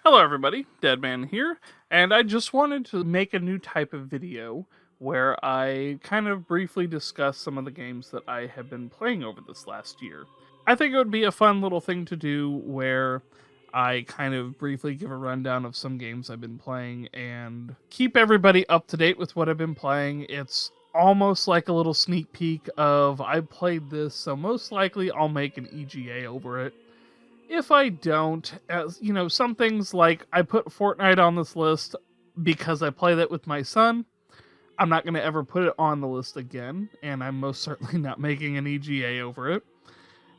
Hello everybody, DEDMan here, and I just wanted to make a new type of video where I kind of briefly discuss some of the games that I have been playing over this last year. I think it would be a fun little thing to do where I kind of briefly give a rundown of some games I've been playing and keep everybody up to date with what I've been playing. It's almost like a little sneak peek of I played this, so most likely I'll make an EGA over it. If I don't, as you know, some things like I put Fortnite on this list because I play that with my son. I'm not going to ever put it on the list again, and I'm most certainly not making an EGA over it.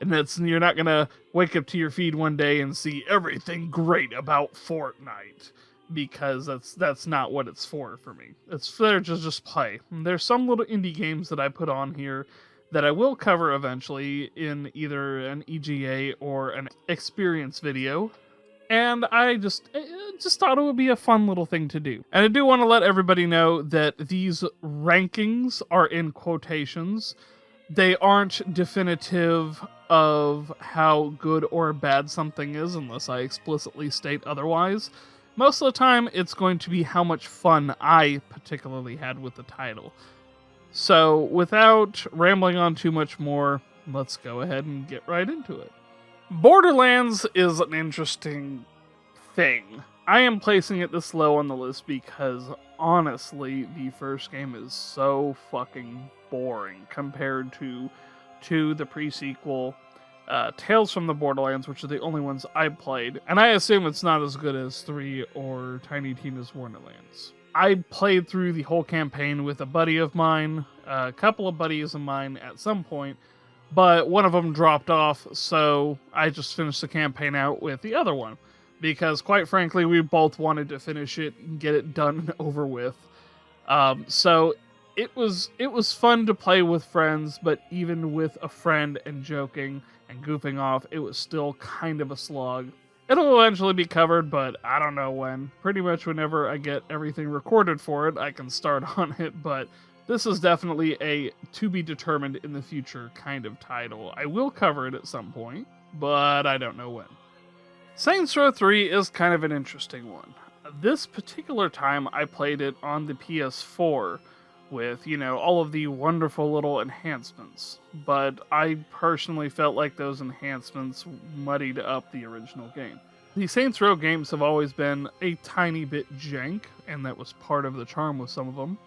And you're not going to wake up to your feed one day and see everything great about Fortnite, because that's not what it's for me. It's there to just play. And there's some little indie games that I put on here that I will cover eventually in either an EGA or an experience video. And I just thought it would be a fun little thing to do. And I do want to let everybody know that these rankings are in quotations. They aren't definitive of how good or bad something is unless I explicitly state otherwise. Most of the time, it's going to be how much fun I particularly had with the title. So, without rambling on too much more, let's go ahead and get right into it. Borderlands is an interesting thing. I am placing it this low on the list because, honestly, the first game is so fucking boring compared to the pre-sequel Tales from the Borderlands, which are the only ones I've played. And I assume it's not as good as 3 or Tiny Tina's Wonderlands. I played through the whole campaign with a buddy of mine, a couple of buddies of mine at some point, but one of them dropped off, so I just finished the campaign out with the other one. Because, quite frankly, we both wanted to finish it and get it done and over with. So it was fun to play with friends, but even with a friend and joking and goofing off, it was still kind of a slog. It'll eventually be covered, but I don't know when. Pretty much whenever I get everything recorded for it, I can start on it, but this is definitely a to-be-determined in the future kind of title. I will cover it at some point, but I don't know when. Saints Row 3 is kind of an interesting one. This particular time, I played it on the PS4 with, all of the wonderful little enhancements. But I personally felt like those enhancements muddied up the original game. The Saints Row games have always been a tiny bit jank, and that was part of the charm with some of them.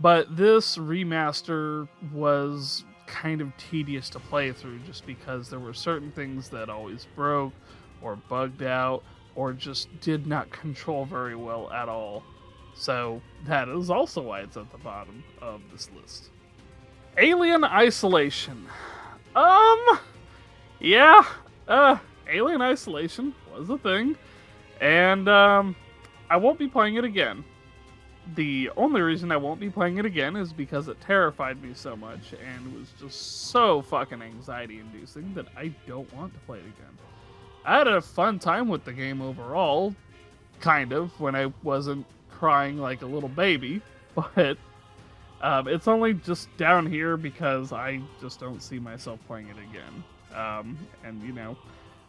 But this remaster was kind of tedious to play through just because there were certain things that always broke, or bugged out, or just did not control very well at all. So that is also why it's at the bottom of this list. Alien Isolation. Yeah, Alien Isolation was a thing, and I won't be playing it again. The only reason I won't be playing it again is because it terrified me so much and was just so fucking anxiety-inducing that I don't want to play it again. I had a fun time with the game overall, kind of, when I wasn't crying like a little baby, but it's only just down here because I just don't see myself playing it again. And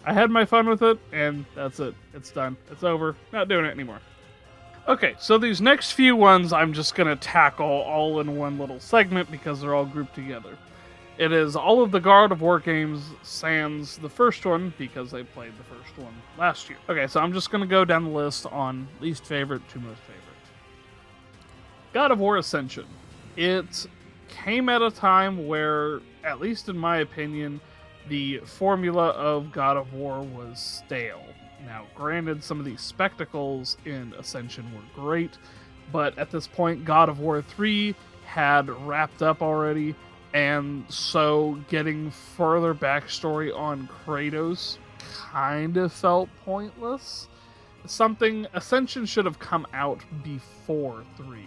I had my fun with it, and that's it. It's done. It's over. Not doing it anymore. Okay, so these next few ones I'm just going to tackle all in one little segment because they're all grouped together. It is all of the God of War games sans the first one, because I played the first one last year. Okay, so I'm just going to go down the list on least favorite to most favorite. God of War Ascension. It came at a time where, at least in my opinion, the formula of God of War was stale. Now, granted, some of the spectacles in Ascension were great, but at this point, God of War 3 had wrapped up already, and so getting further backstory on Kratos kind of felt pointless. Ascension should have come out before 3.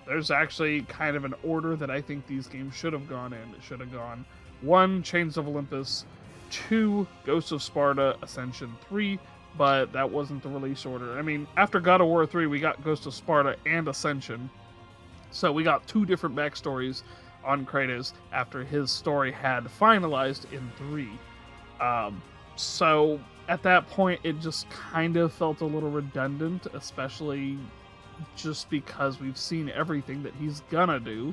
There's actually kind of an order that I think these games should have gone in. It should have gone 1, Chains of Olympus, 2, Ghosts of Sparta, Ascension 3, but that wasn't the release order. I mean, after God of War 3, we got Ghosts of Sparta and Ascension, so we got 2 different backstories on Kratos after his story had finalized in 3. So at that point, it just kind of felt a little redundant, especially just because we've seen everything that he's gonna do.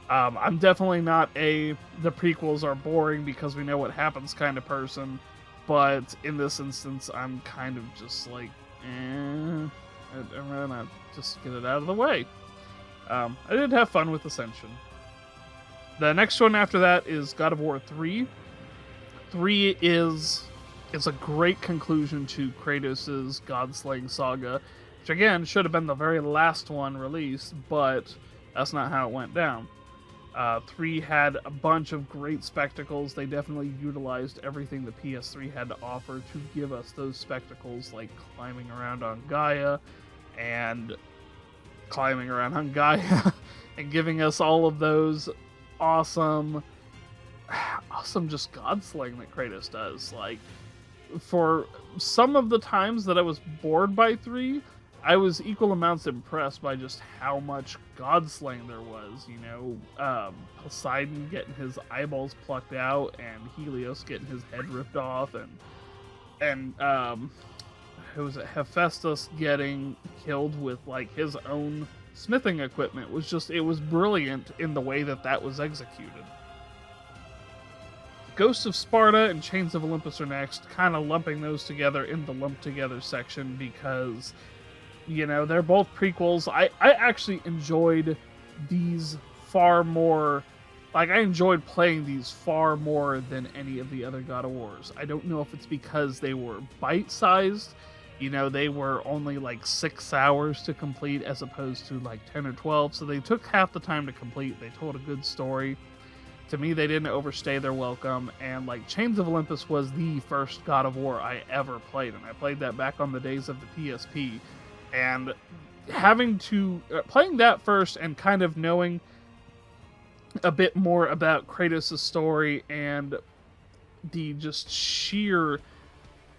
I'm definitely not the prequels are boring because we know what happens kind of person, but in this instance, I'm kind of just like, I'm gonna just get it out of the way. I did have fun with Ascension. The next one after that is God of War 3. 3 is a great conclusion to Kratos' God-slaying saga, which again should have been the very last one released, but that's not how it went down. 3 had a bunch of great spectacles. They definitely utilized everything the PS3 had to offer to give us those spectacles, like climbing around on Gaia and and giving us all of those awesome just God-slaying that Kratos does. Like, for some of the times that I was bored by 3, I was equal amounts impressed by just how much God-slaying there was. You know, Poseidon getting his eyeballs plucked out, and Helios getting his head ripped off, and who was it? Hephaestus getting killed with like his own smithing equipment. It was brilliant in the way that was executed. Ghosts of Sparta and Chains of Olympus are next, kind of lumping those together in the lumped together section because, you know, they're both prequels. I actually enjoyed these far more, like, I enjoyed playing these far more than any of the other God of Wars. I don't know if it's because they were bite-sized, you know, they were only like 6 hours to complete as opposed to like 10 or 12, so they took half the time to complete. They told a good story. To me, they didn't overstay their welcome, and like Chains of Olympus was the first God of War I ever played, and I played that back on the days of the PSP, and playing that first and kind of knowing a bit more about Kratos' story and the just sheer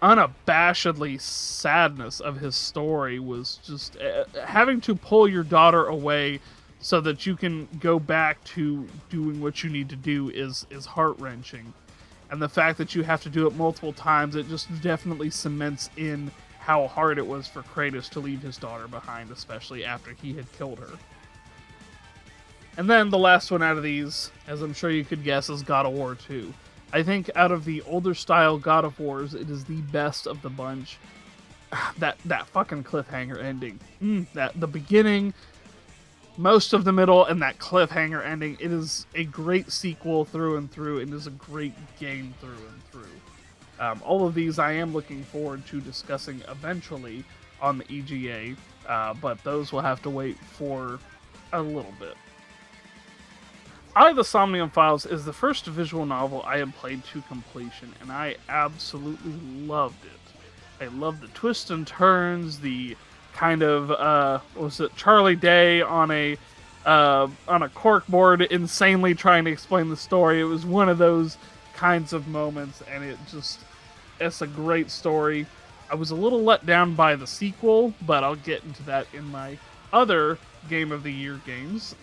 unabashedly sadness of his story was just having to pull your daughter away so that you can go back to doing what you need to do is heart-wrenching. And the fact that you have to do it multiple times, it just definitely cements in how hard it was for Kratos to leave his daughter behind, especially after he had killed her. And then the last one out of these, as I'm sure you could guess, is God of War 2. I think out of the older style God of Wars, it is the best of the bunch. That fucking cliffhanger ending. The beginning, most of the middle, and that cliffhanger ending. It is a great sequel through and through. It is a great game through and through. All of these I am looking forward to discussing eventually on the EGA, but those will have to wait for a little bit. The Somnium Files is the first visual novel I have played to completion, and I absolutely loved it. I loved the twists and turns, the kind of Charlie Day on a corkboard insanely trying to explain the story. It was one of those kinds of moments, and it's a great story. I was a little let down by the sequel, but I'll get into that in my other Game of the Year games.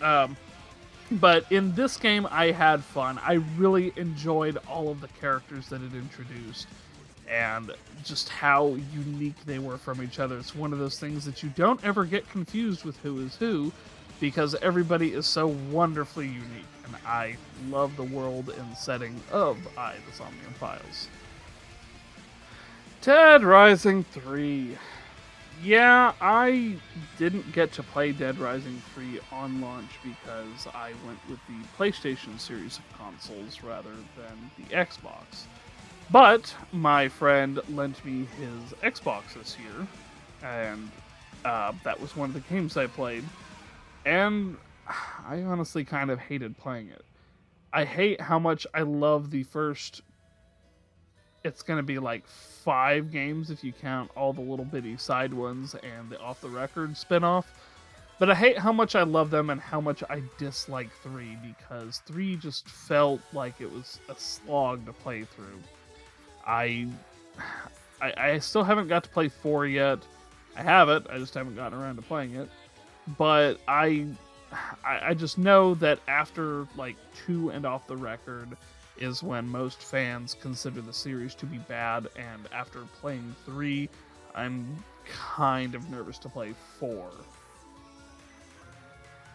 But in this game, I had fun. I really enjoyed all of the characters that it introduced and just how unique they were from each other. It's one of those things that you don't ever get confused with who is who because everybody is so wonderfully unique. And I love the world and setting of The Somnium Files. Dead Rising 3. Yeah, I didn't get to play Dead Rising 3 on launch because I went with the PlayStation series of consoles rather than the Xbox. But my friend lent me his Xbox this year, and that was one of the games I played. And I honestly kind of hated playing it. I hate how much I love the first... It's going to be like 5 games if you count all the little bitty side ones and the Off the Record spin-off. But I hate how much I love them and how much I dislike 3 because 3 just felt like it was a slog to play through. I still haven't got to play 4 yet. I have it, I just haven't gotten around to playing it. But I just know that after like 2 and Off the Record, is when most fans consider the series to be bad, and after playing 3, I'm kind of nervous to play 4.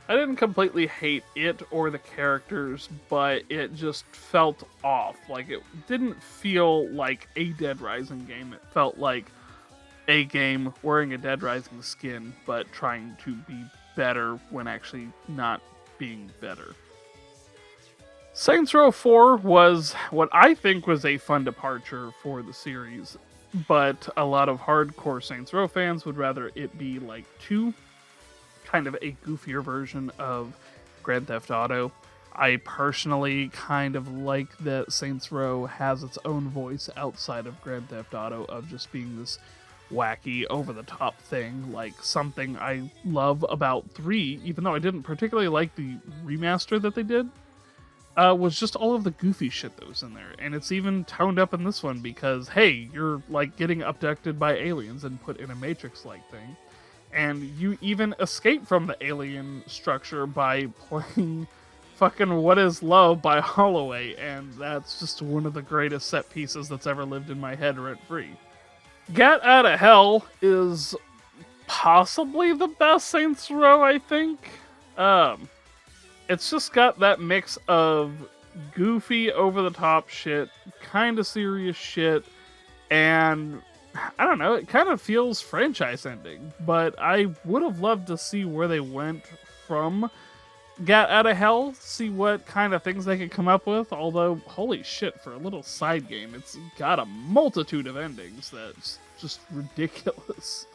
I didn't completely hate it or the characters, but it just felt off. Like, it didn't feel like a Dead Rising game. It felt like a game wearing a Dead Rising skin, but trying to be better when actually not being better. Saints Row 4 was what I think was a fun departure for the series, but a lot of hardcore Saints Row fans would rather it be like 2, kind of a goofier version of Grand Theft Auto. I personally kind of like that Saints Row has its own voice outside of Grand Theft Auto of just being this wacky, over-the-top thing, like something I love about 3, even though I didn't particularly like the remaster that they did, was just all of the goofy shit that was in there. And it's even toned up in this one because, hey, you're like getting abducted by aliens and put in a Matrix-like thing. And you even escape from the alien structure by playing fucking What Is Love by Holloway, and that's just one of the greatest set pieces that's ever lived in my head rent-free. Get Out of Hell is possibly the best Saints Row, I think. It's just got that mix of goofy, over-the-top shit, kind of serious shit, and I don't know, it kind of feels franchise ending, but I would have loved to see where they went from Get Out of Hell, see what kind of things they could come up with, although, holy shit, for a little side game, it's got a multitude of endings that's just ridiculous.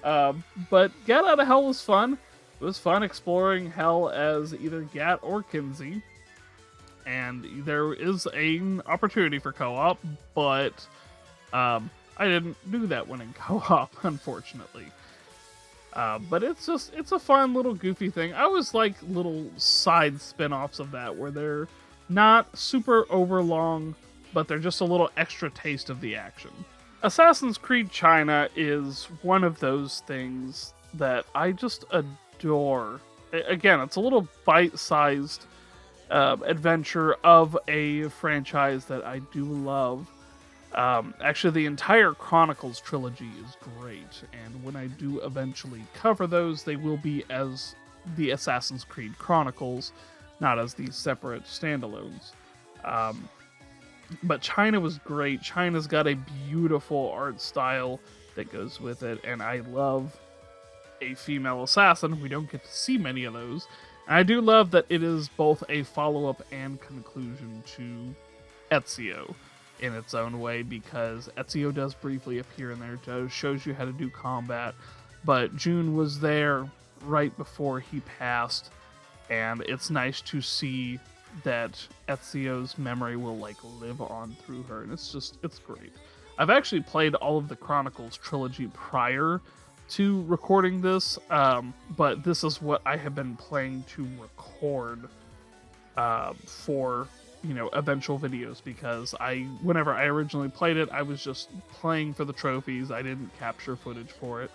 But Get Out of Hell was fun. It was fun exploring hell as either Gat or Kinsey, and there is an opportunity for co-op, but I didn't do that one in co-op, unfortunately. But it's a fun little goofy thing. I always like little side spin-offs of that where they're not super overlong, but they're just a little extra taste of the action. Assassin's Creed China is one of those things that I just adore. Again, it's a little bite-sized adventure of a franchise that I do love. Actually, the entire Chronicles trilogy is great, and when I do eventually cover those, they will be as the Assassin's Creed Chronicles, not as these separate standalones. But China was great. China's got a beautiful art style that goes with it, and I love a female assassin. We don't get to see many of those. And I do love that it is both a follow-up and conclusion to Ezio in its own way, because Ezio does briefly appear in there, shows you how to do combat, but June was there right before he passed, and it's nice to see that Ezio's memory will like live on through her, and it's great. I've actually played all of the Chronicles trilogy prior to recording this, but this is what I have been playing to record for eventual videos, because whenever I originally played it, I was just playing for the trophies. I didn't capture footage for it.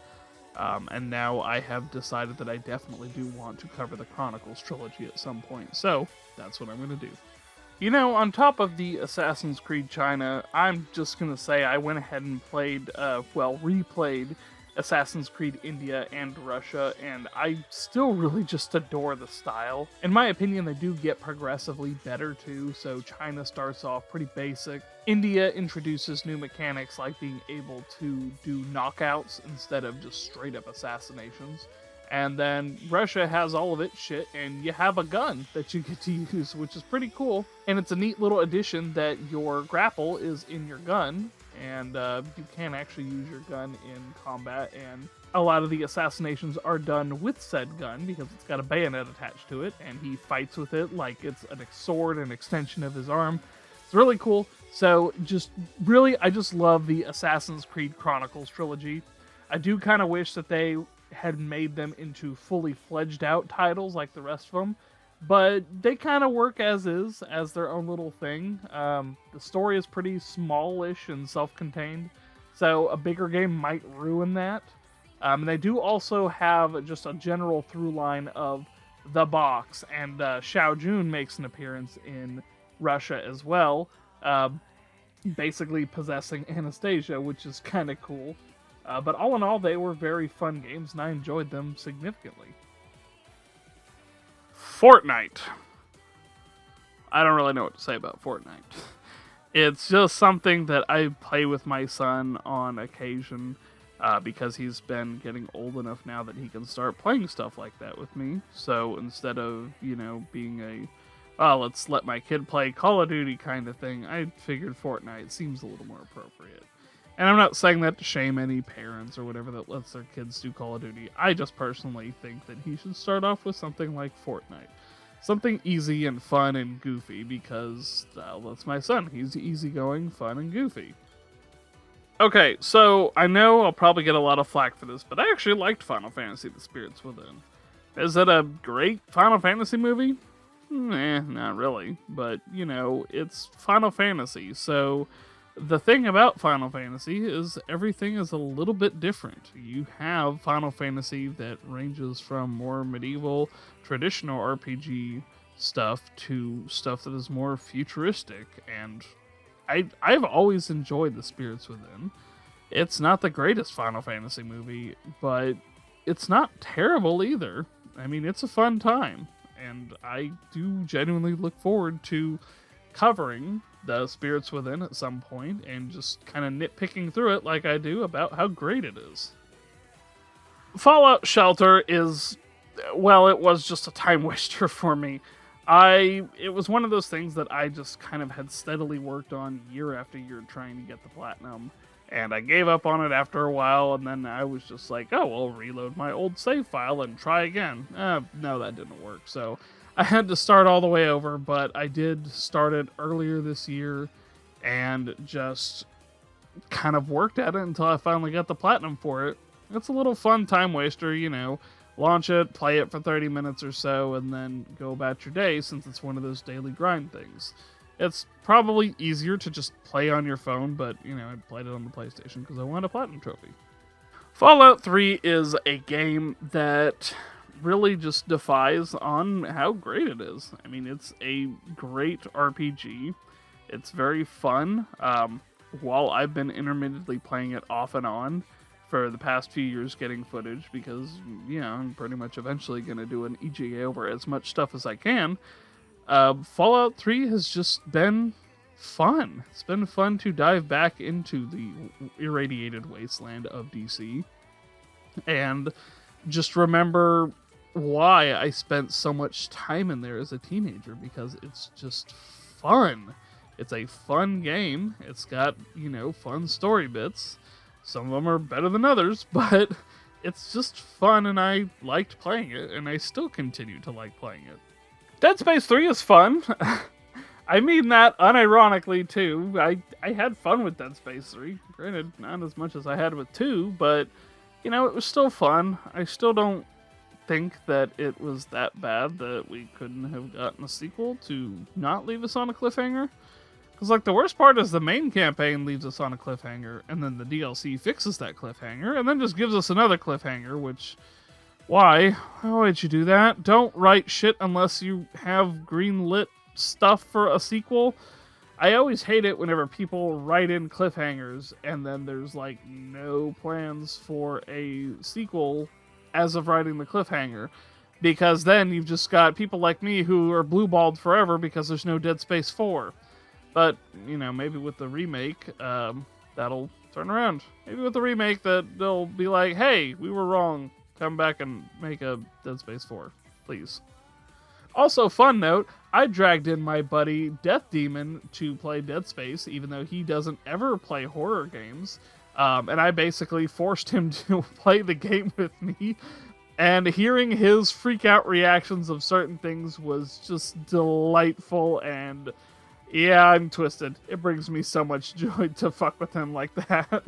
And now I have decided that I definitely do want to cover the Chronicles trilogy at some point. So that's what I'm going to do. On top of the Assassin's Creed China, I'm just going to say I went ahead and replayed Assassin's Creed India and Russia, and I still really just adore the style. In my opinion, they do get progressively better too, so China starts off pretty basic. India introduces new mechanics like being able to do knockouts instead of just straight up assassinations. And then Russia has all of its shit, and you have a gun that you get to use, which is pretty cool. And it's a neat little addition that your grapple is in your gun, and you can actually use your gun in combat, and a lot of the assassinations are done with said gun because it's got a bayonet attached to it, and he fights with it like it's a sword, an extension of his arm. It's really cool. So I just love the Assassin's Creed Chronicles trilogy. I do kind of wish that they had made them into fully fledged out titles like the rest of them, but they kind of work as is, as their own little thing. The story is pretty smallish and self-contained, so a bigger game might ruin that. And they do also have just a general through line of the box, and Xiao Jun makes an appearance in Russia as well, basically possessing Anastasia, which is kind of cool. But all in all, they were very fun games, and I enjoyed them significantly. Fortnite. I don't really know what to say about Fortnite. It's just something that I play with my son on occasion, because he's been getting old enough now that he can start playing stuff like that with me. So instead of, being let's let my kid play Call of Duty kind of thing, I figured Fortnite seems a little more appropriate. And I'm not saying that to shame any parents or whatever that lets their kids do Call of Duty. I just personally think that he should start off with something like Fortnite. Something easy and fun and goofy, because that's my son. He's easygoing, fun, and goofy. Okay, so I know I'll probably get a lot of flack for this, but I actually liked Final Fantasy: The Spirits Within. Is it a great Final Fantasy movie? Not really. But, it's Final Fantasy, so the thing about Final Fantasy is everything is a little bit different. You have Final Fantasy that ranges from more medieval, traditional RPG stuff to stuff that is more futuristic, and I've always enjoyed The Spirits Within. It's not the greatest Final Fantasy movie, but it's not terrible either. I mean, it's a fun time, and I do genuinely look forward to covering The Spirits Within at some point and just kind of nitpicking through it like I do about how great it is. Fallout Shelter is, well, it was just a time waster for me. It was one of those things that I just kind of had steadily worked on year after year trying to get the platinum, and I gave up on it after a while, and then I was just like, oh, I'll reload my old save file and try again. No, that didn't work, so I had to start all the way over, but I did start it earlier this year and just kind of worked at it until I finally got the platinum for it. It's a little fun time waster, launch it, play it for 30 minutes or so, and then go about your day, since it's one of those daily grind things. It's probably easier to just play on your phone, but, I played it on the PlayStation because I wanted a platinum trophy. Fallout 3 is a game that really just defies on how great it is. I mean, it's a great RPG. It's very fun. While I've been intermittently playing it off and on for the past few years, getting footage, because, I'm pretty much eventually going to do an EGA over as much stuff as I can, Fallout 3 has just been fun. It's been fun to dive back into the irradiated wasteland of DC and just remember why I spent so much time in there as a teenager, because it's just fun. It's a fun game. It's got, fun story bits. Some of them are better than others, but it's just fun, and I liked playing it, and I still continue to like playing it. Dead Space 3 is fun. I mean that unironically, too. I had fun with Dead Space 3. Granted, not as much as I had with 2, but, it was still fun. I still don't think that it was that bad that we couldn't have gotten a sequel to not leave us on a cliffhanger. Because, the worst part is the main campaign leaves us on a cliffhanger, and then the DLC fixes that cliffhanger, and then just gives us another cliffhanger, which... Why? Why'd you do that? Don't write shit unless you have green-lit stuff for a sequel. I always hate it whenever people write in cliffhangers, and then there's, no plans for a sequel as of writing the cliffhanger. Because then you've just got people like me who are blue-balled forever because there's no Dead Space 4. But, maybe with the remake, that'll turn around. Maybe with the remake they'll be like, hey, we were wrong. Come back and make a Dead Space 4, please. Also, fun note, I dragged in my buddy DEDMan to play Dead Space, even though he doesn't ever play horror games. And I basically forced him to play the game with me. And hearing his freak-out reactions of certain things was just delightful, and yeah, I'm twisted. It brings me so much joy to fuck with him like that.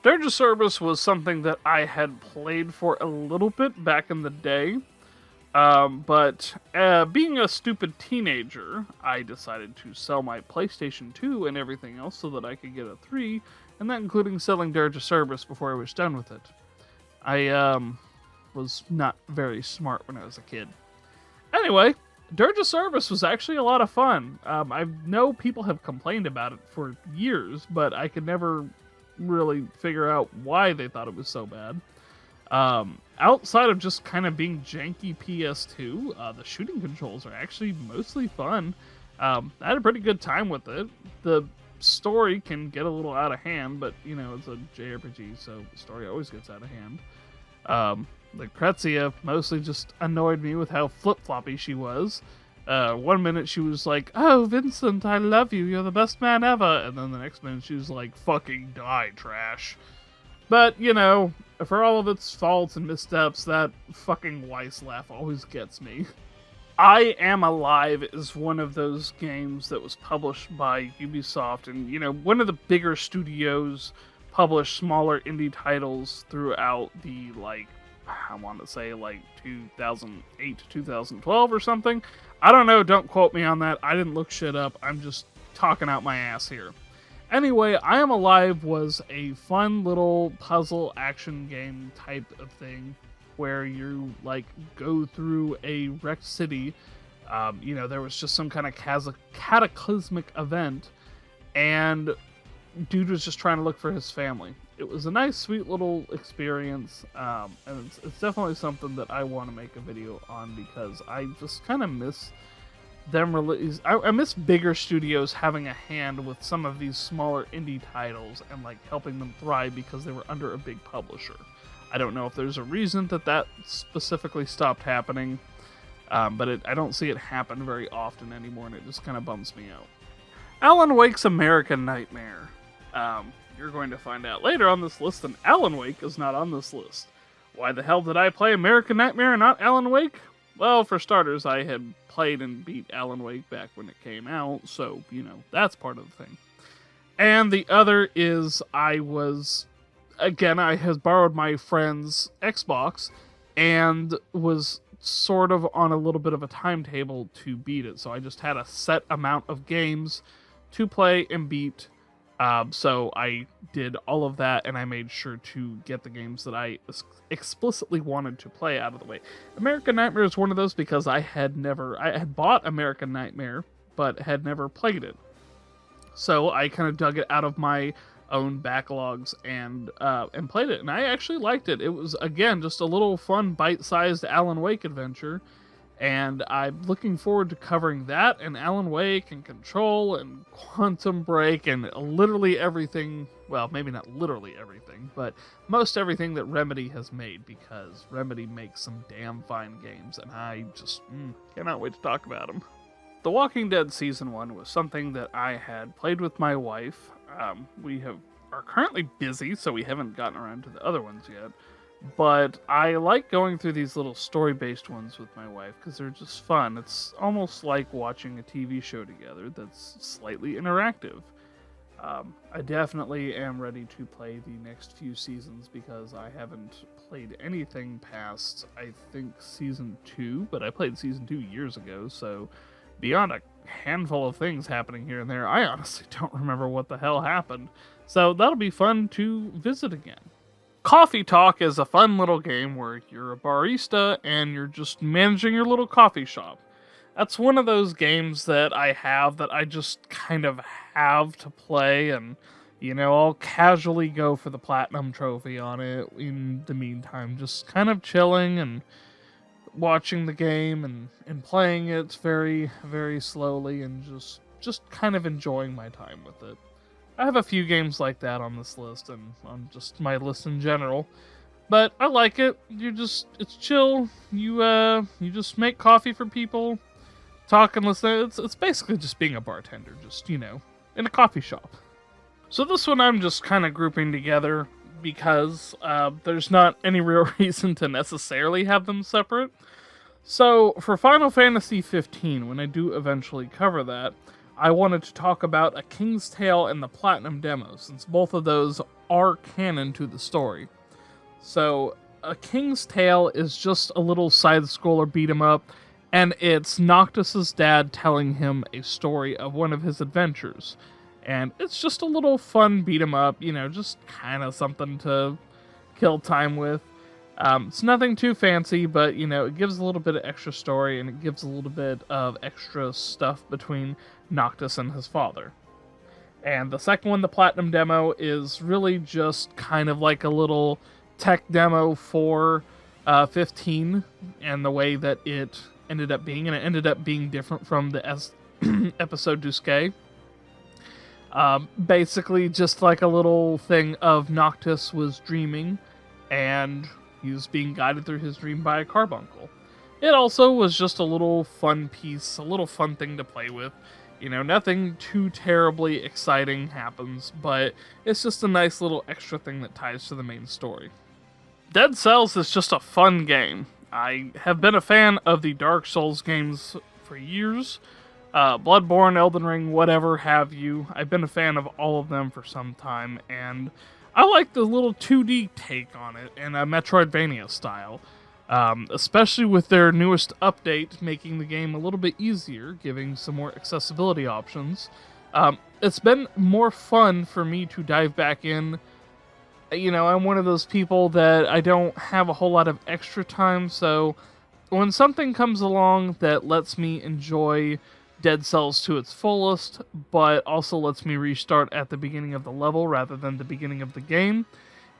Dirge of Cerberus was something that I had played for a little bit back in the day, but being a stupid teenager, I decided to sell my PlayStation 2 and everything else so that I could get a 3, and that including selling Dirge of Cerberus before I was done with it. I was not very smart when I was a kid. Anyway, Dirge of Service was actually a lot of fun. I know people have complained about it for years, but I could never really figure out why they thought it was so bad. Outside of just kind of being janky PS2, the shooting controls are actually mostly fun. I had a pretty good time with it. The story can get a little out of hand, but, you know, it's a JRPG, so the story always gets out of hand. Lucrezia mostly just annoyed me with how flip-floppy she was. 1 minute she was like, "Oh, Vincent, I love you, you're the best man ever," and then the next minute she was like, "Fucking die, trash." But, you know, for all of its faults and missteps, that fucking Weiss laugh always gets me. I Am Alive is one of those games that was published by Ubisoft, and, you know, one of the bigger studios published smaller indie titles throughout the, like, I want to say, like, 2008 to 2012 or something. I don't know, don't quote me on that. I didn't look shit up. I'm just talking out my ass here. Anyway, I Am Alive was a fun little puzzle action game type of thing where you, like, go through a wrecked city. You know, there was just some kind of cataclysmic event, and dude was just trying to look for his family. It was a nice, sweet little experience, and it's definitely something that I want to make a video on because I just kind of miss them release. I miss bigger studios having a hand with some of these smaller indie titles and, like, helping them thrive because they were under a big publisher. I don't know if there's a reason that specifically stopped happening, but I don't see it happen very often anymore, and it just kind of bums me out. Alan Wake's American Nightmare. You're going to find out later on this list that Alan Wake is not on this list. Why the hell did I play American Nightmare and not Alan Wake? Well, for starters, I had played and beat Alan Wake back when it came out, so, you know, that's part of the thing. And the other is I had borrowed my friend's Xbox and was sort of on a little bit of a timetable to beat it, so I just had a set amount of games to play and beat. So I did all of that, and I made sure to get the games that I explicitly wanted to play out of the way. American Nightmare is one of those because I had bought American Nightmare, but had never played it. So I kind of dug it out of my own backlogs and played it, and I actually liked it. It was, again, just a little fun, bite-sized Alan Wake adventure. And I'm looking forward to covering that, and Alan Wake, and Control, and Quantum Break, and literally everything, well, maybe not literally everything, but most everything that Remedy has made, because Remedy makes some damn fine games, and I just cannot wait to talk about them. The Walking Dead Season 1 was something that I had played with my wife. We are currently busy, so we haven't gotten around to the other ones yet. But I like going through these little story-based ones with my wife because they're just fun. It's almost like watching a TV show together that's slightly interactive. I definitely am ready to play the next few seasons because I haven't played anything past, I think, Season 2, but I played Season 2 years ago, so beyond a handful of things happening here and there, I honestly don't remember what the hell happened. So that'll be fun to visit again. Coffee Talk is a fun little game where you're a barista and you're just managing your little coffee shop. That's one of those games that I just kind of have to play, and, you know, I'll casually go for the platinum trophy on it in the meantime, just kind of chilling and watching the game and playing it very, very slowly and just kind of enjoying my time with it. I have a few games like that on this list and on just my list in general, but I like it. It's chill. You just make coffee for people, talk and listen. It's basically just being a bartender, just, you know, in a coffee shop. So this one I'm just kind of grouping together because there's not any real reason to necessarily have them separate. So for Final Fantasy 15, when I do eventually cover that, I wanted to talk about A King's Tale and the Platinum Demo, since both of those are canon to the story. So, A King's Tale is just a little side-scroller beat-em-up, and it's Noctis's dad telling him a story of one of his adventures. And it's just a little fun beat-em-up, you know, just kind of something to kill time with. It's nothing too fancy, but it gives a little bit of extra story and it gives a little bit of extra stuff between Noctis and his father. And the second one, the Platinum demo, is really just kind of like a little tech demo for 15 and the way that it ended up being, and it ended up being different from the episode Duske. Basically, just like a little thing of Noctis was dreaming, and he was being guided through his dream by a carbuncle. It also was just a little fun piece, a little fun thing to play with. Nothing too terribly exciting happens, but it's just a nice little extra thing that ties to the main story. Dead Cells is just a fun game. I have been a fan of the Dark Souls games for years. Bloodborne, Elden Ring, whatever have you. I've been a fan of all of them for some time, and I like the little 2D take on it in a Metroidvania style. Especially with their newest update, making the game a little bit easier, giving some more accessibility options. It's been more fun for me to dive back in. I'm one of those people that I don't have a whole lot of extra time, so when something comes along that lets me enjoy Dead Cells to its fullest, but also lets me restart at the beginning of the level rather than the beginning of the game,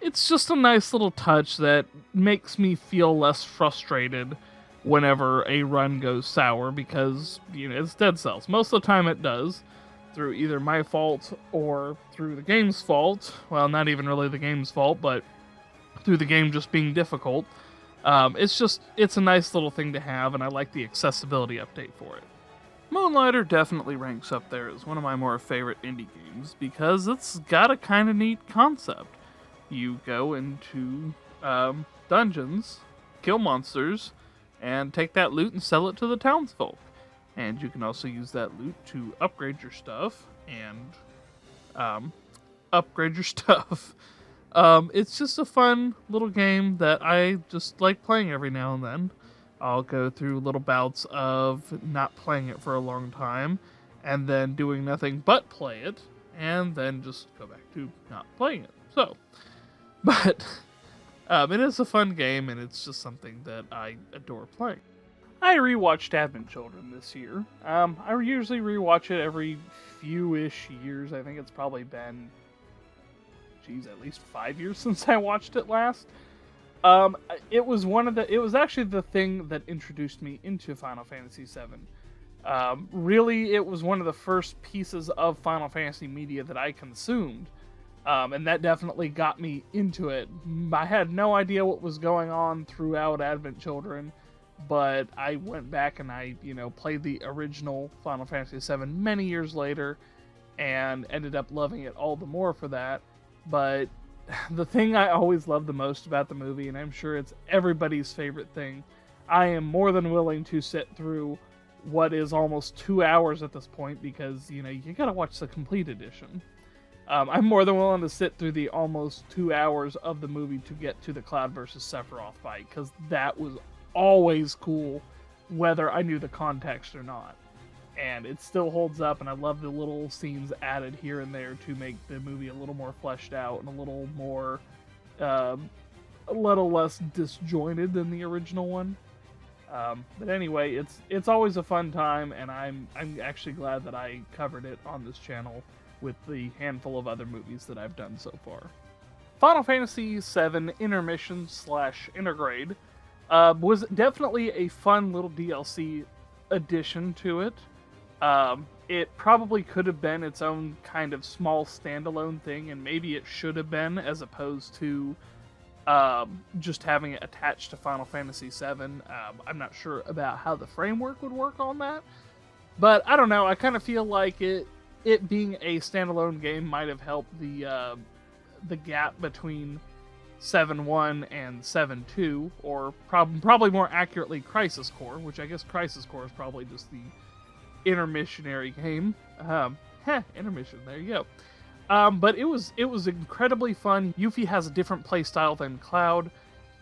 it's just a nice little touch that makes me feel less frustrated whenever a run goes sour, because, it's Dead Cells. Most of the time it does, through either my fault or through the game's fault. Well, not even really the game's fault, but through the game just being difficult. It's a nice little thing to have, and I like the accessibility update for it. Moonlighter definitely ranks up there as one of my more favorite indie games, because it's got a kind of neat concept. You go into dungeons, kill monsters, and take that loot and sell it to the townsfolk. And you can also use that loot to upgrade your stuff and it's just a fun little game that I just like playing every now and then. I'll go through little bouts of not playing it for a long time, and then doing nothing but play it, and then just go back to not playing it. But it is a fun game, and it's just something that I adore playing. I rewatched Advent Children this year. I usually rewatch it every few-ish years. I think it's probably been, at least 5 years since I watched it last. It was actually the thing that introduced me into Final Fantasy VII. Really, it was one of the first pieces of Final Fantasy media that I consumed. And that definitely got me into it. I had no idea what was going on throughout Advent Children, but I went back and I, played the original Final Fantasy VII many years later, and ended up loving it all the more for that. But the thing I always loved the most about the movie, and I'm sure it's everybody's favorite thing, I am more than willing to sit through what is almost 2 hours at this point, because, you gotta watch the complete edition. I'm more than willing to sit through the almost 2 hours of the movie to get to the Cloud versus Sephiroth fight, because that was always cool, whether I knew the context or not. And it still holds up, and I love the little scenes added here and there to make the movie a little more fleshed out and a little more, a little less disjointed than the original one. But anyway, it's always a fun time, and I'm actually glad that I covered it on this channel with the handful of other movies that I've done so far. Final Fantasy VII Intermission/Intergrade was definitely a fun little DLC addition to it. It probably could have been its own kind of small standalone thing, and maybe it should have been, as opposed to just having it attached to Final Fantasy VII. I'm not sure about how the framework would work on that, but I don't know. I kind of feel like it being a standalone game might have helped the gap between 7.1 and 7.2, or probably more accurately Crisis Core, which I guess Crisis Core is probably just the intermissionary game. Intermission, there you go. But it was incredibly fun. Yuffie has a different playstyle than Cloud,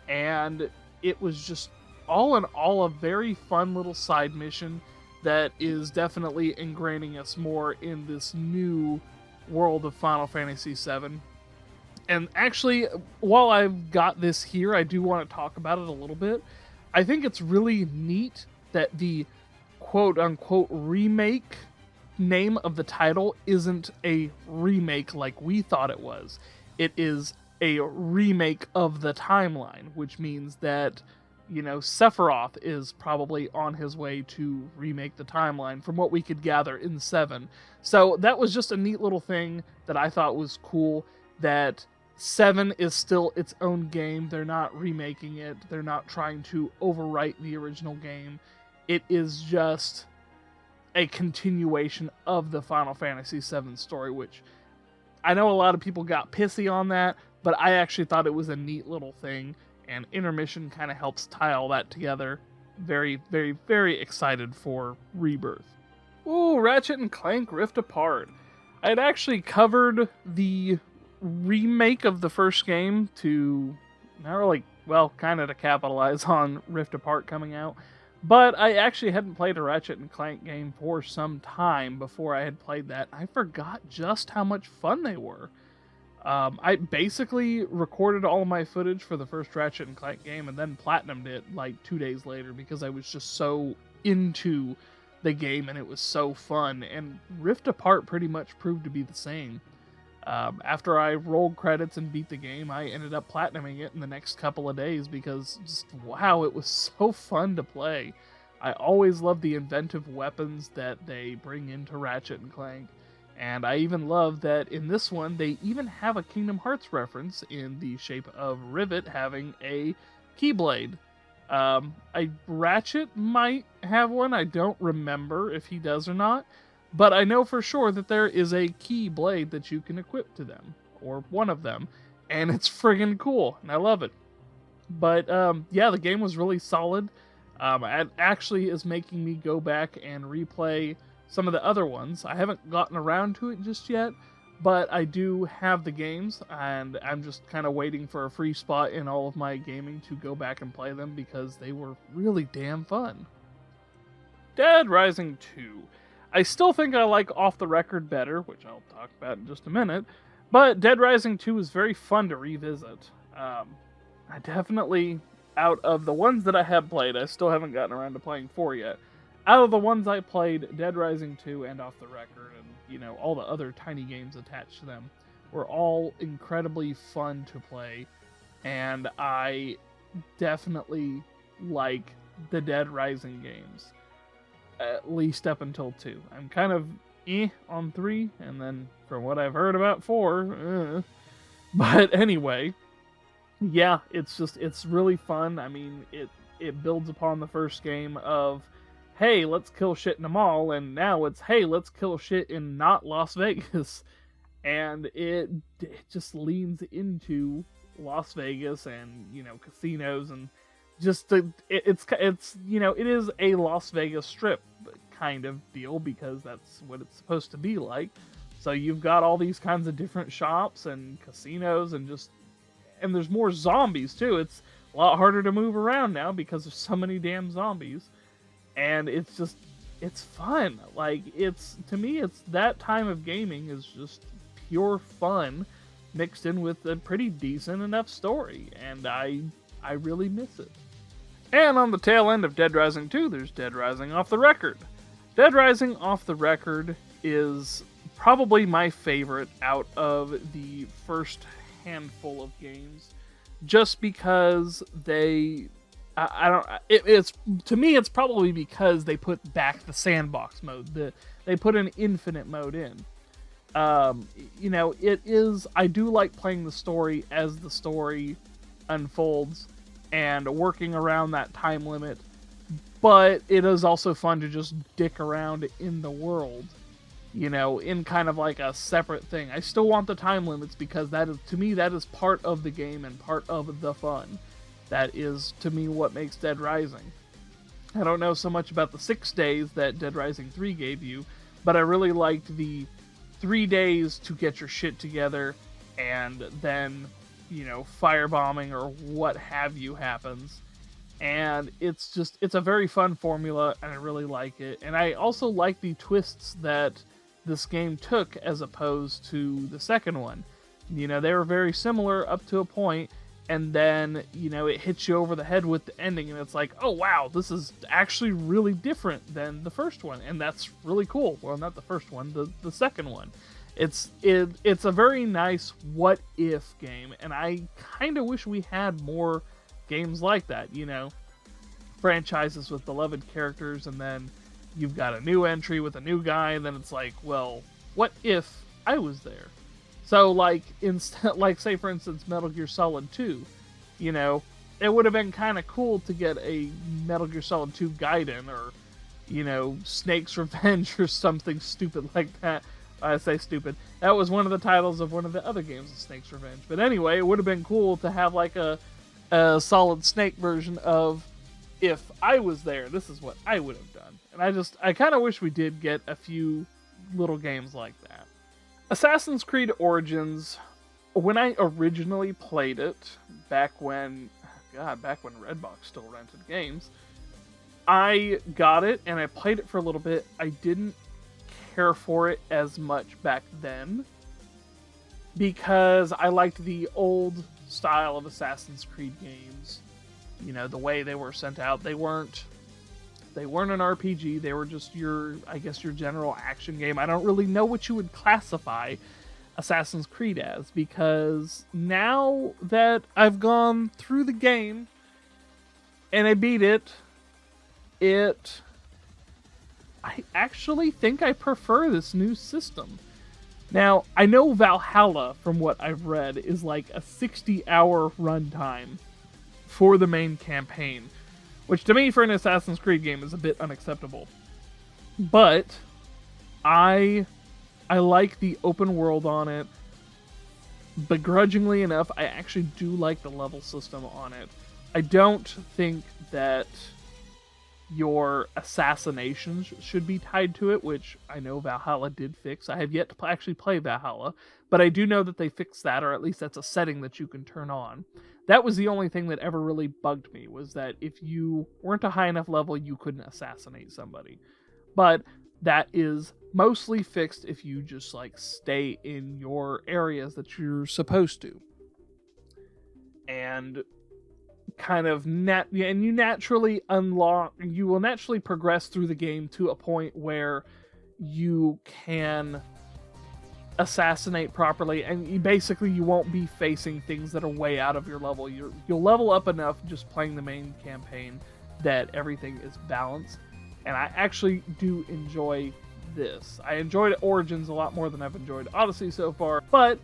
and it was just all in all a very fun little side mission that is definitely ingraining us more in this new world of Final Fantasy VII. And actually, while I've got this here, I do want to talk about it a little bit. I think it's really neat that the quote-unquote remake name of the title isn't a remake like we thought it was. It is a remake of the timeline, which means that, Sephiroth is probably on his way to remake the timeline from what we could gather in 7. So that was just a neat little thing that I thought was cool, that 7 is still its own game. They're not remaking it. They're not trying to overwrite the original game. It is just a continuation of the Final Fantasy VII story, which I know a lot of people got pissy on that, but I actually thought it was a neat little thing, and Intermission kind of helps tie all that together. Very, very, very excited for Rebirth. Ooh, Ratchet and Clank Rift Apart. I had actually covered the remake of the first game to, kind of to capitalize on Rift Apart coming out. But I actually hadn't played a Ratchet and Clank game for some time before I had played that. I forgot just how much fun they were. I basically recorded all of my footage for the first Ratchet and Clank game and then platinumed it like 2 days later because I was just so into the game and it was so fun. And Rift Apart pretty much proved to be the same. After I rolled credits and beat the game, I ended up platinuming it in the next couple of days because wow, it was so fun to play. I always love the inventive weapons that they bring into Ratchet and Clank. And I even love that in this one, they even have a Kingdom Hearts reference in the shape of Rivet having a Keyblade. Ratchet might have one. I don't remember if he does or not. But I know for sure that there is a Keyblade that you can equip to them, or one of them. And it's friggin' cool, and I love it. But yeah, the game was really solid. It actually is making me go back and replay some of the other ones. I haven't gotten around to it just yet, but I do have the games, and I'm just kind of waiting for a free spot in all of my gaming to go back and play them because they were really damn fun. Dead Rising 2. I still think I like Off the Record better, which I'll talk about in just a minute, but Dead Rising 2 is very fun to revisit. I definitely, out of the ones that I have played, I still haven't gotten around to playing 4 yet. Out of the ones I played, Dead Rising 2 and Off the Record, and all the other tiny games attached to them, were all incredibly fun to play, and I definitely like the Dead Rising games, at least up until 2. I'm kind of on 3, and then from what I've heard about 4, but anyway, yeah, it's really fun. I mean, it builds upon the first game of, hey, let's kill shit in a mall, and now it's, hey, let's kill shit in not Las Vegas. And it just leans into Las Vegas and, casinos and just it is a Las Vegas Strip kind of deal because that's what it's supposed to be like. So you've got all these kinds of different shops and casinos and there's more zombies too. It's a lot harder to move around now because there's so many damn zombies. And it's fun. Like, to me, it's that time of gaming is just pure fun mixed in with a pretty decent enough story. And I really miss it. And on the tail end of Dead Rising 2, there's Dead Rising Off the Record. Dead Rising Off the Record is probably my favorite out of the first handful of games. Just because to me, it's probably because they put back the sandbox mode. They put an infinite mode in. I do like playing the story as the story unfolds and working around that time limit, but it is also fun to just dick around in the world, in kind of like a separate thing. I still want the time limits because that is part of the game and part of the fun. That is, to me, what makes Dead Rising. I don't know so much about the 6 days that Dead Rising 3 gave you, but I really liked the 3 days to get your shit together, and then, firebombing or what have you happens. And it's a very fun formula, and I really like it. And I also like the twists that this game took as opposed to the second one. You know, they were very similar up to a point, and then, you know, it hits you over the head with the ending, and it's like, oh wow, this is actually really different than the first one, and that's really cool. Well, not the first one, the second one. It's a very nice what if game, and I kind of wish we had more games like that, you know, franchises with beloved characters, and then you've got a new entry with a new guy, and then it's like, well, what if I was there? So, like, like, say, for instance, Metal Gear Solid 2, you know, it would have been kind of cool to get a Metal Gear Solid 2 Gaiden, or, you know, Snake's Revenge, or something stupid like that. I say stupid. That was one of the titles of one of the other games of Snake's Revenge. But anyway, it would have been cool to have, like, a Solid Snake version of, if I was there, this is what I would have done. And I kind of wish we did get a few little games like that. Assassin's Creed Origins, when I originally played it, back when Redbox still rented games, I got it and I played it for a little bit. I didn't care for it as much back then because I liked the old style of Assassin's Creed games. You know, the way they were sent out. They weren't an RPG. They were just your general action game. I don't really know what you would classify Assassin's Creed as, because now that I've gone through the game and I beat it, I actually think I prefer this new system. Now, I know Valhalla, from what I've read, is like a 60-hour runtime for the main campaign, which to me, for an Assassin's Creed game, is a bit unacceptable. But I like the open world on it. Begrudgingly enough, I actually do like the level system on it. I don't think that your assassinations should be tied to it, which I know Valhalla did fix. I have yet to actually play Valhalla, but I do know that they fixed that, or at least that's a setting that you can turn on. That was the only thing that ever really bugged me, was that if you weren't a high enough level, you couldn't assassinate somebody. But that is mostly fixed if you just, like, stay in your areas that you're supposed to. And kind of and you will naturally progress through the game to a point where you can assassinate properly, and you won't be facing things that are way out of your level. You'll level up enough just playing the main campaign that everything is balanced, and I actually do enjoy this. I enjoyed Origins a lot more than I've enjoyed Odyssey so far, but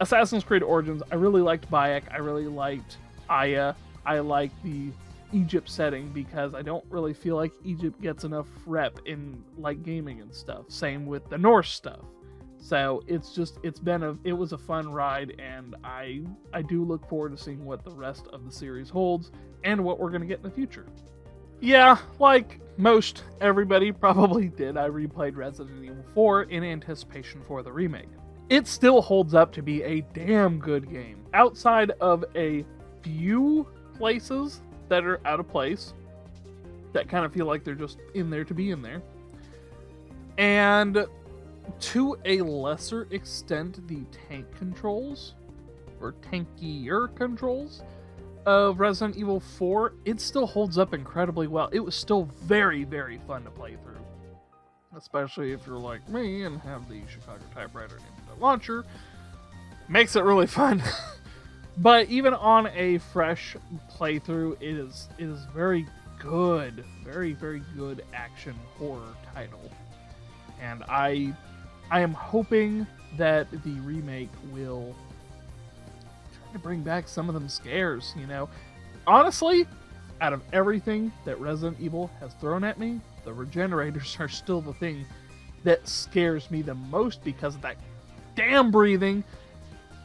Assassin's Creed Origins, I really liked Bayek, I really liked Aya, I like the Egypt setting, because I don't really feel like Egypt gets enough rep in, like, gaming and stuff. Same with the Norse stuff. So it was a fun ride, and I do look forward to seeing what the rest of the series holds and what we're going to get in the future. Yeah, like most everybody probably did, I replayed Resident Evil 4 in anticipation for the remake. It still holds up to be a damn good game. Outside of a few places that are out of place, that kind of feel like they're just in there to be in there, and to a lesser extent the tank controls, or tankier controls, of Resident Evil 4, it still holds up incredibly well. It was still very, very fun to play through, especially if you're like me and have the Chicago typewriter and the launcher. Makes it really fun. But even on a fresh playthrough, it is very good. Very, very good action horror title. And I am hoping that the remake will try to bring back some of them scares, you know. Honestly, out of everything that Resident Evil has thrown at me, the regenerators are still the thing that scares me the most, because of that damn breathing.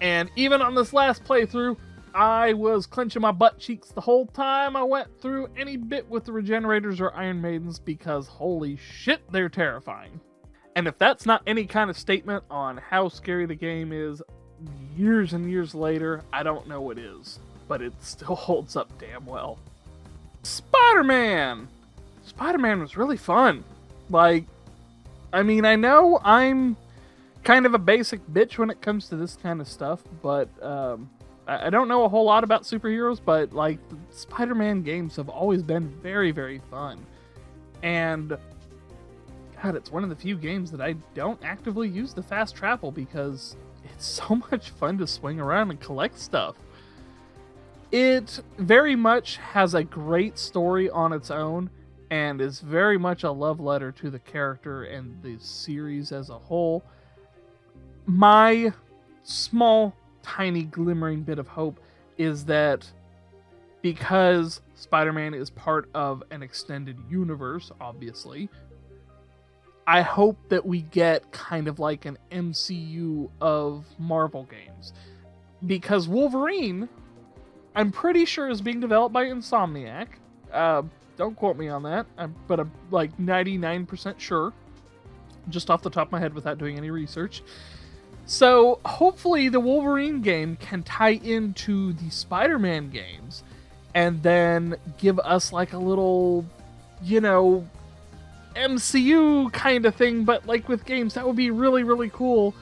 And even on this last playthrough, I was clenching my butt cheeks the whole time I went through any bit with the regenerators or Iron Maidens, because holy shit, they're terrifying. And if that's not any kind of statement on how scary the game is years and years later, I don't know what is. But it still holds up damn well. Spider-Man! Spider-Man was really fun. Like, I mean, I know I'm kind of a basic bitch when it comes to this kind of stuff, but I don't know a whole lot about superheroes, but like the Spider-Man games have always been very, very fun. And God, it's one of the few games that I don't actively use the fast travel because it's so much fun to swing around and collect stuff. It very much has a great story on its own and is very much a love letter to the character and the series as a whole. My small, tiny, glimmering bit of hope is that because Spider-Man is part of an extended universe, obviously, I hope that we get kind of like an MCU of Marvel games. Because Wolverine, I'm pretty sure, is being developed by Insomniac. Don't quote me on that, but I'm like 99% sure, just off the top of my head without doing any research. So hopefully the Wolverine game can tie into the Spider-Man games and then give us like a little, MCU kind of thing, but like with games. That would be really, really cool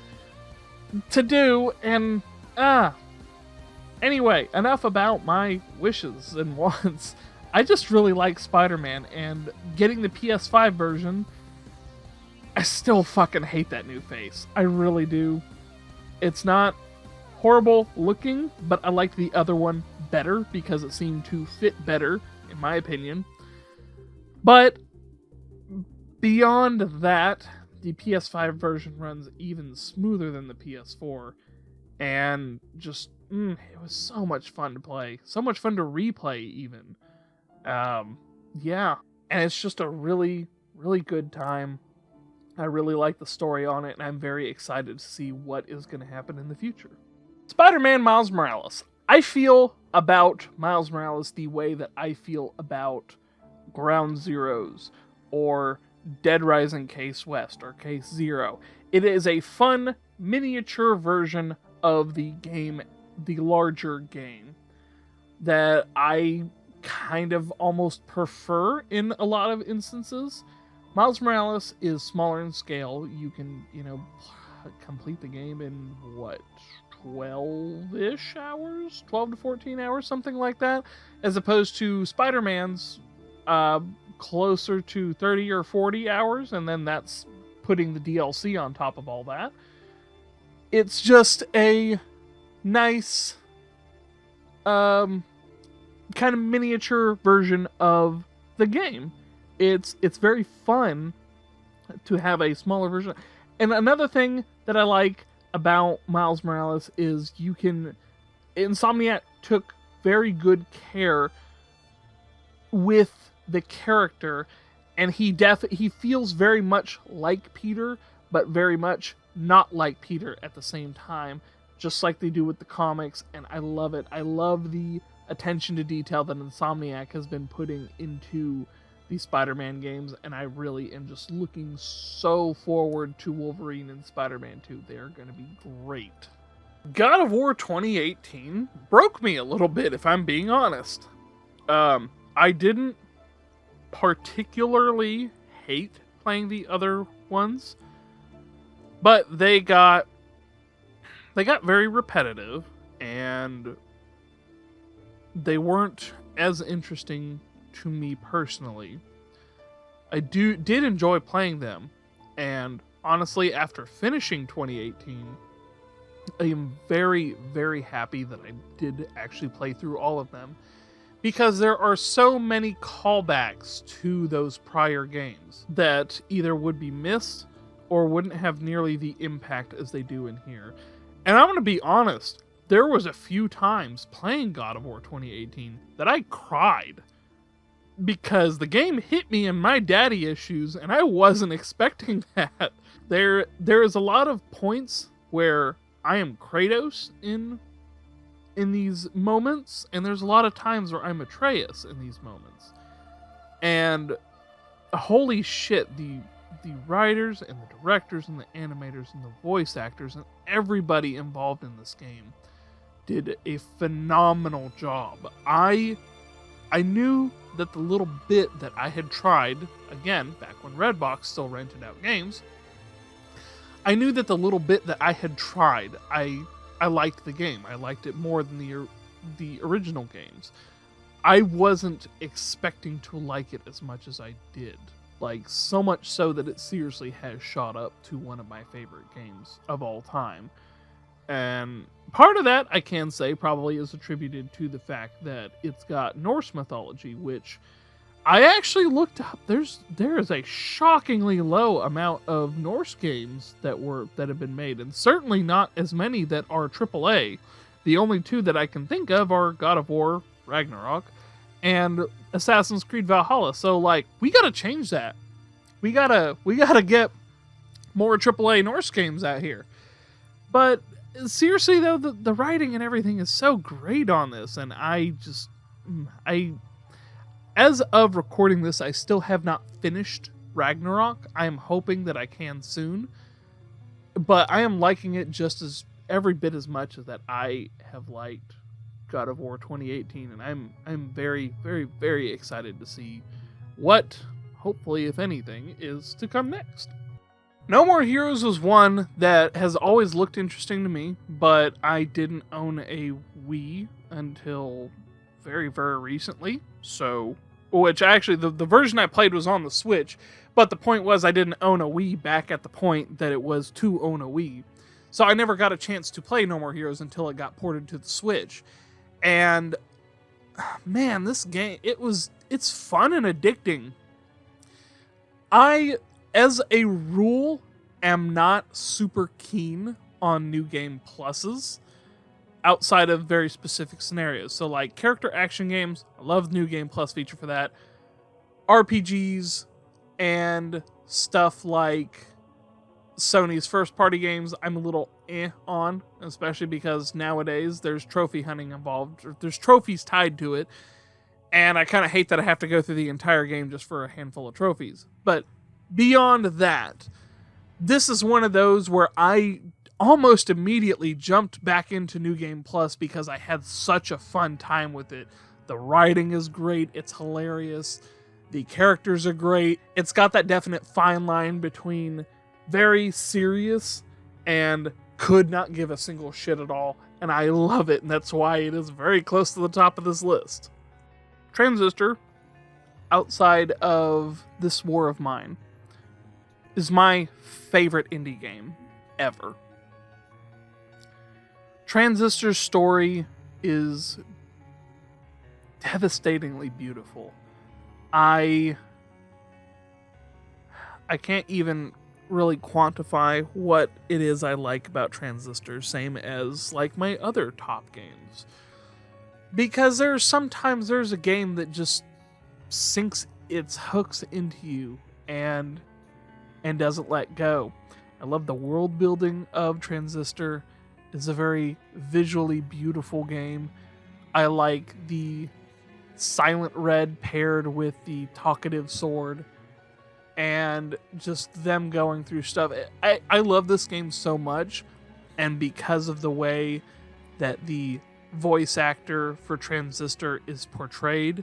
to do. And anyway, enough about my wishes and wants. I just really like Spider-Man, and getting the PS5 version, I still fucking hate that new face. I really do. It's not horrible looking, but I liked the other one better because it seemed to fit better, in my opinion. But beyond that, the PS5 version runs even smoother than the PS4, and just, it was so much fun to play. So much fun to replay, even. Yeah. And it's just a really, really good time. I really like the story on it, and I'm very excited to see what is going to happen in the future. Spider-Man Miles Morales. I feel about Miles Morales the way that I feel about Ground Zeroes, or Dead Rising Case West, or Case Zero. It is a fun, miniature version of the game, the larger game, that I kind of almost prefer in a lot of instances. Miles Morales is smaller in scale. You can, complete the game in, 12-ish hours? 12 to 14 hours, something like that. As opposed to Spider-Man's closer to 30 or 40 hours, and then that's putting the DLC on top of all that. It's just a nice, kind of miniature version of the game. It's very fun to have a smaller version. And another thing that I like about Miles Morales is Insomniac took very good care with the character, and he feels very much like Peter, but very much not like Peter at the same time, just like they do with the comics, and I love it. I love the attention to detail that Insomniac has been putting into the Spider-Man games, and I really am just looking so forward to Wolverine and Spider-Man 2. They're going to be great. God of War 2018 broke me a little bit, if I'm being honest. I didn't particularly hate playing the other ones, but they got very repetitive, and they weren't as interesting to me personally. I did enjoy playing them, and honestly, after finishing 2018, I am very, very happy that I did actually play through all of them, because there are so many callbacks to those prior games that either would be missed or wouldn't have nearly the impact as they do in here. And I'm going to be honest, there was a few times playing God of War 2018 that I cried, because the game hit me in my daddy issues, and I wasn't expecting that. There is a lot of points where I am Kratos in these moments, and there's a lot of times where I'm Atreus in these moments. And holy shit, the writers and the directors and the animators and the voice actors and everybody involved in this game did a phenomenal job. I knew that the little bit that I had tried, again, back when Redbox still rented out games, I knew that the little bit that I had tried, I liked the game. I liked it more than the original games. I wasn't expecting to like it as much as I did. Like, so much so that it seriously has shot up to one of my favorite games of all time. And part of that, I can say, probably is attributed to the fact that it's got Norse mythology, which I actually looked up. There is a shockingly low amount of Norse games that have been made, and certainly not as many that are AAA. The only two that I can think of are God of War, Ragnarok, and Assassin's Creed Valhalla. So, like, we gotta change that. We gotta get more AAA Norse games out here. But seriously, though, the writing and everything is so great on this, and as of recording this, I still have not finished Ragnarok. I am hoping that I can soon, but I am liking it just as every bit as much as that I have liked God of War 2018, and I'm very, very, very excited to see what, hopefully, if anything, is to come next. No More Heroes was one that has always looked interesting to me, but I didn't own a Wii until very, very recently. So, which actually, the version I played was on the Switch, but the point was I didn't own a Wii back at the point that it was to own a Wii. So I never got a chance to play No More Heroes until it got ported to the Switch. And man, this game, it's fun and addicting. I, as a rule, am not super keen on New Game Pluses outside of very specific scenarios. So, like, character action games, I love the New Game Plus feature for that. RPGs and stuff like Sony's first-party games, I'm a little on, especially because nowadays there's trophy hunting involved, or there's trophies tied to it, and I kind of hate that I have to go through the entire game just for a handful of trophies. But beyond that, this is one of those where I almost immediately jumped back into New Game Plus because I had such a fun time with it. The writing is great, it's hilarious, the characters are great, it's got that definite fine line between very serious and could not give a single shit at all, and I love it, and that's why it is very close to the top of this list. Transistor, outside of This War of Mine, is my favorite indie game ever. Transistor's story is devastatingly beautiful. I can't even really quantify what it is I like about Transistor, same as like my other top games. Because sometimes there's a game that just sinks its hooks into you and doesn't let go. I love the world building of Transistor. It's a very visually beautiful game. I like the silent red paired with the talkative sword, and just them going through stuff. I love this game so much, and because of the way that the voice actor for Transistor is portrayed,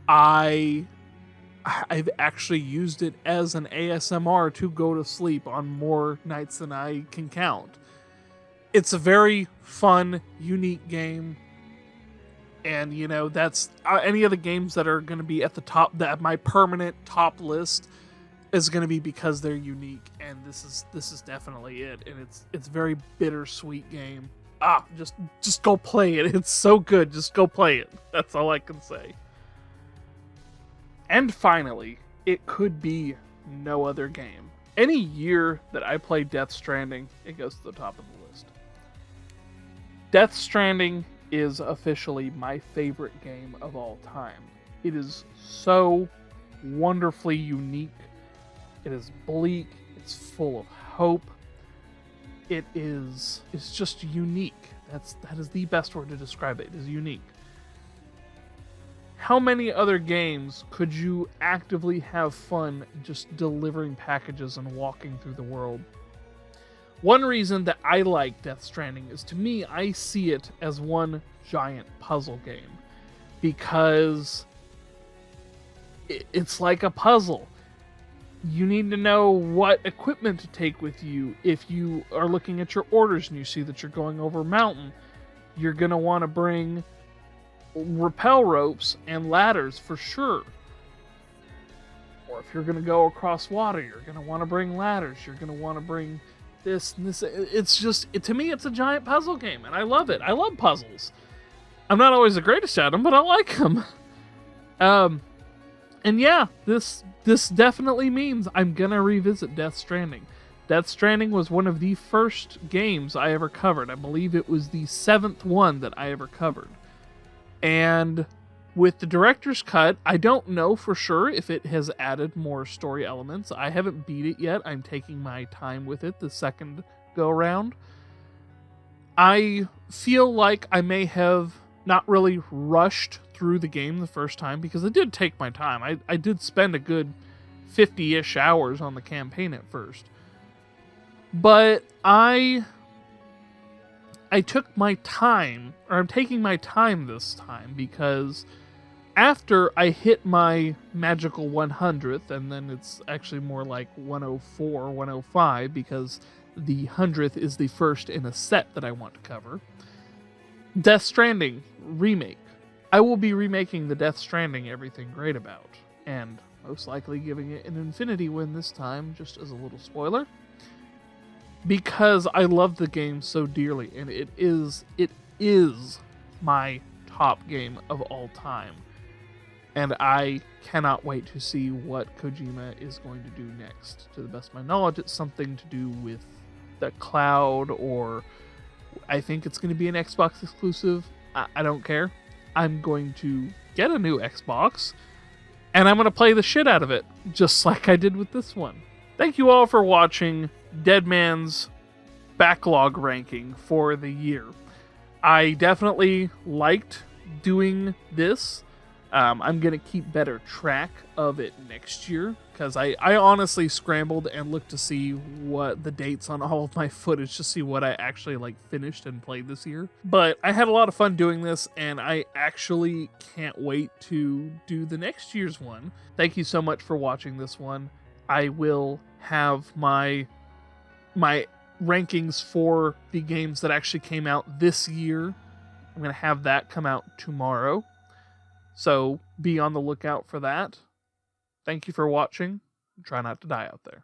I've actually used it as an ASMR to go to sleep on more nights than I can count. It's a very fun, unique game. And, you know, that's any of the games that are going to be at the top, that my permanent top list is going to be because they're unique. And this is definitely it. And it's very bittersweet game. Just go play it. It's so good. Just go play it. That's all I can say. And finally, it could be no other game. Any year that I play Death Stranding, it goes to the top of the list. Death Stranding is officially my favorite game of all time. It is so wonderfully unique. It is bleak. It's full of hope. It's just unique. That is the best word to describe it. It is unique. How many other games could you actively have fun just delivering packages and walking through the world? One reason that I like Death Stranding is, to me, I see it as one giant puzzle game. Because it's like a puzzle. You need to know what equipment to take with you. If you are looking at your orders and you see that you're going over a mountain, you're going to want to bring rappel ropes and ladders for sure. Or if you're going to go across water, you're going to want to bring ladders. You're going to want to bring this and this. It's just, to me, it's a giant puzzle game, and I love it. I love puzzles. I'm not always the greatest at them, but I like them. And yeah, this definitely means I'm gonna revisit Death Stranding. Death Stranding was one of the first games I ever covered. I believe it was the 7th one that I ever covered. And with the director's cut, I don't know for sure if it has added more story elements. I haven't beat it yet. I'm taking my time with it the second go around. I feel like I may have not really rushed through the game the first time, because I did take my time. I did spend a good 50-ish hours on the campaign at first. But I took my time, or I'm taking my time this time, because after I hit my magical 100th, and then it's actually more like 104, 105, because the 100th is the first in a set that I want to cover, Death Stranding remake. I will be remaking the Death Stranding Everything Great About, and most likely giving it an Infinity win this time, just as a little spoiler, because I love the game so dearly, and it is my top game of all time, and I cannot wait to see what Kojima is going to do next. To the best of my knowledge, it's something to do with the cloud, or I think it's going to be an Xbox exclusive. I don't care. I'm going to get a new Xbox, and I'm going to play the shit out of it, just like I did with this one. Thank you all for watching DEDMan's backlog ranking for the year. I definitely liked doing this. I'm going to keep better track of it next year, because I honestly scrambled and looked to see what the dates on all of my footage, to see what I actually finished and played this year. But I had a lot of fun doing this, and I actually can't wait to do the next year's one. Thank you so much for watching this one. I will have my rankings for the games that actually came out this year. I'm going to have that come out tomorrow. So be on the lookout for that. Thank you for watching. Try not to die out there.